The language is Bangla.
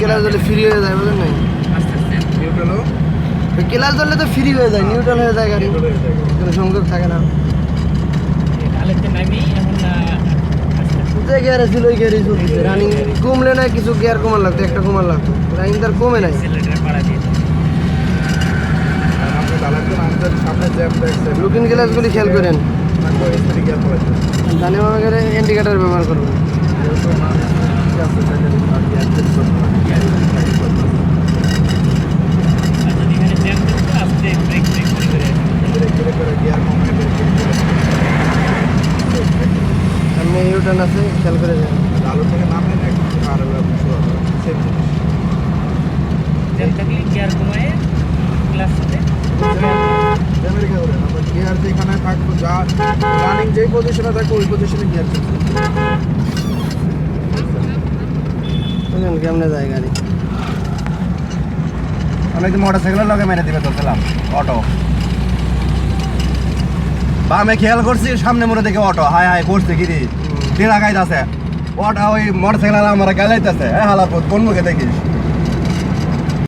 ক্লাস ধরলে ফ্রি হয়ে যায়, বুঝলেন নাই? ক্লাস ধরলে তো ফ্রি হয়ে যায়, নিউট্রাল হয়ে যায় গাড়ি, কোনো সংযোগ থাকে না। যে গিয়ারে ছিল ওই গিয়ারই চলতেছে। রানিং কমলে না, কিছু গিয়ার কমার লাগতো, একটা কমার লাগতো, রানিং তার কমে নাই। লুকিং গ্লাসগুলি খেয়াল করেন, জানে আমাদের ইন্ডিকেটার ব্যবহার করবেন। সামনে ইউটার্ন আছে, খেয়াল করে যান। আলো থেকে নামে না আর গিয়ার যেখানে থাকবো, যা রানিং যেই পজিশনে থাকবো ওই পজিশনে গিয়ার চলছে। বুঝলেন কেমনে যায় গাড়ি? আমি তো মোটরসাইকেলের লগে মেরে দিবে ধরছিলাম অটো, বামে খেয়াল করছি সামনে মোড়ে দেখে অটো হাই হাই করছে কি রে টেরা গাইতে আছে অটো, ওই মোটরসাইকেল আমার গাইলাইতেছে, হ্যাঁ হালার কোন মুখে দেখিস